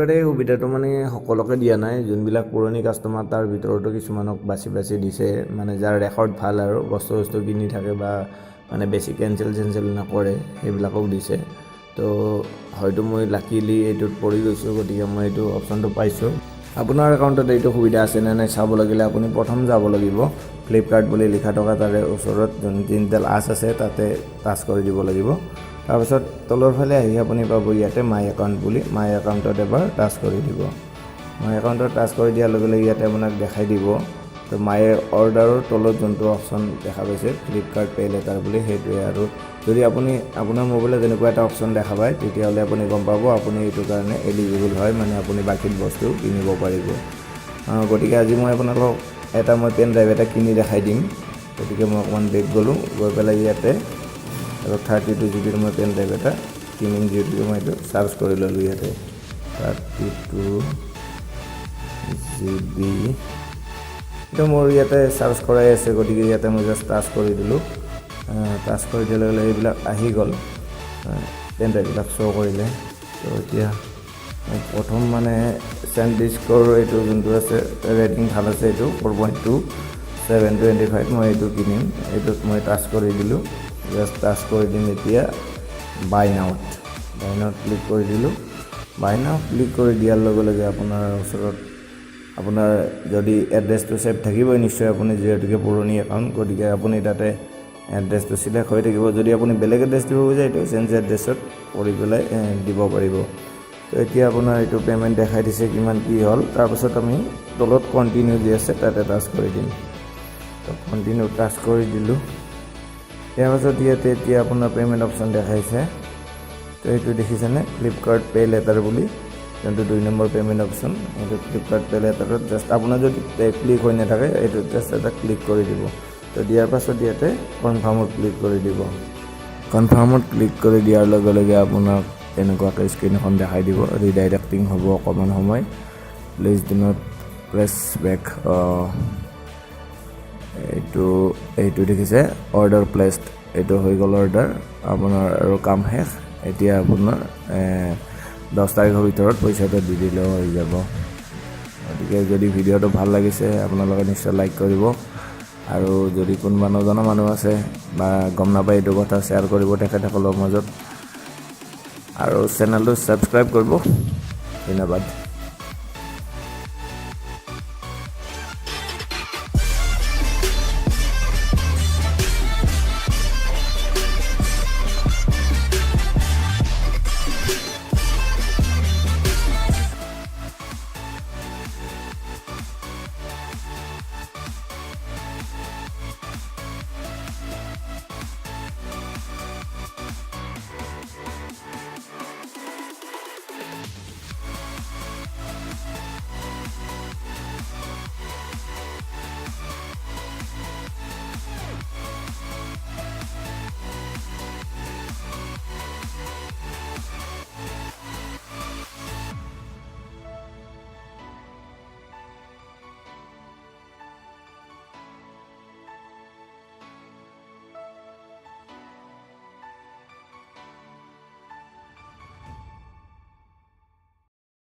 ফ্লিপকাৰ্টে সুবিধাটো মানে সকলোকে দিয়া নাই যোনবিলাক পুৰণি কাষ্টমাৰ তাৰ ভিতৰতো কিছুমানক বাছি দিছে মানে যাৰ ৰেকৰ্ড ভাল আৰু বস্তু কিনি থাকে বা মানে বেছি কেঞ্চেল নকৰে সেইবিলাকক দিছে তো হয়তো মই লাকিলি এইটোত পৰি গৈছোঁ গতিকে মই এইটো অপশ্যনটো পাইছোঁ আপোনাৰ একাউণ্টত এইটো সুবিধা আছে নে নাই চাব লাগিলে আপুনি প্ৰথম যাব লাগিব ফ্লিপকাৰ্ট বুলি লিখা থকা তাৰে ওচৰত যোন তিনিডাল আঁচ আছে তাতে টাচ কৰি দিব লাগিব তাৰপিছত তলৰ ফালে আহি আপুনি পাব ইয়াতে মাই একাউণ্ট বুলি মাই একাউণ্টত এবাৰ টাচ কৰি দিব মাই একাউণ্টত টাচ কৰি দিয়াৰ লগে লগে ইয়াতে আপোনাক দেখাই দিব তো মাই অৰ্ডাৰৰ তলত যোনটো অপশ্যন দেখা পাইছে ফ্লিপকাৰ্ট পে লেটাৰ বুলি সেইটোৱে আৰু যদি আপুনি আপোনাৰ মোবাইলত যেনেকুৱা এটা অপশ্যন দেখা পায় তেতিয়াহ'লে আপুনি গম পাব আপুনি এইটো কাৰণে এলিজিবল হয় মানে আপুনি বাকী বস্তু কিনিব পাৰিব গতিকে আজি মই আপোনালোকক এটা মই পেন ড্ৰাইভ এটা কিনি দেখাই দিম গতিকে মই অকণমান বেগ গ'লোঁ গৈ পেলাই ইয়াতে আৰু 32 GB মই পেন ড্ৰাইভ এটা কিনিম যিহেতু মই এইটো চাৰ্জ কৰি ল'লোঁ ইয়াতে 32 GB এইটো মোৰ ইয়াতে চাৰ্জ কৰাই আছে গতিকে ইয়াতে মই জাষ্ট টাচ কৰি দিলোঁ টাচ কৰি দিয়াৰ লগে লগে এইবিলাক আহি গ'ল পেন ড্ৰাইভবিলাক শ্ব' কৰিলে তো এতিয়া প্ৰথম মানে SanDiskৰ এইটো যোনটো আছে ৰেটিং ভাল আছে এইটো 4.2 725 মই এইটো কিনিম এইটোত মই টাচ কৰি দিলোঁ জাষ্ট টাচ কৰি দিম এতিয়া বাই নাওত ক্লিক কৰি দিলোঁ বাই নাও ক্লিক কৰি দিয়াৰ লগে লগে আপোনাৰ ওচৰত আপোনাৰ যদি এড্ৰেছটো ছেভ থাকিবই নিশ্চয় আপুনি যিহেতুকে পুৰণি একাউণ্ট গতিকে আপুনি তাতে এড্ৰেছটো চিলেক্ট হৈ থাকিব যদি আপুনি বেলেগ এড্ৰেছ দিব বিচাৰে এইটো চেঞ্জ এড্ৰেছত কৰি পেলাই দিব পাৰিব তো এতিয়া আপোনাৰ এইটো পে'মেণ্ট দেখাই দিছে কিমান কি হ'ল তাৰপাছত আমি তলত কণ্টিনিউ যি আছে তাতে টাচ কৰি দিম তো কণ্টিনিউ টাচ কৰি দিলোঁ ইয়াৰ পাছত ইয়াতে এতিয়া আপোনাৰ পে'মেণ্ট অপশ্যন দেখাইছে তো এইটো দেখিছেনে ফ্লিপকাৰ্ট পে লেটাৰ বুলি যোনটো 2 নম্বৰ পে'মেণ্ট অপশ্যন এইটো ফ্লিপকাৰ্ট পে লেটাৰত জাষ্ট আপোনাৰ যদি ক্লিক হৈ নাথাকে এইটো জাষ্ট এটা ক্লিক কৰি দিব তো দিয়াৰ পাছত ইয়াতে কনফাৰ্মত ক্লিক কৰি দিব কনফাৰ্মত ক্লিক কৰি দিয়াৰ লগে লগে আপোনাক এনেকুৱাকৈ স্ক্ৰীন এখন দেখাই দিব ৰিডাইৰেক্টিং হ'ব অকণমান সময় please do not press back এইটো দেখিছে অৰ্ডাৰ প্লেচড এইটো হৈ গ'ল অৰ্ডাৰ আপোনাৰ আৰু কাম শেষ এতিয়া আপোনাৰ 10 তাৰিখৰ ভিতৰত পইচাটো দি দিলেও হৈ যাব গতিকে যদি ভিডিঅ'টো ভাল লাগিছে আপোনালোকে নিশ্চয় লাইক কৰিব আৰু যদি কোনোবা নজনা মানুহ আছে বা গম নাপায় এইটো কথা শ্বেয়াৰ কৰিব তেখেতসকলৰ মাজত আৰু চেনেলটো ছাবস্ক্ৰাইব কৰিব ধন্যবাদ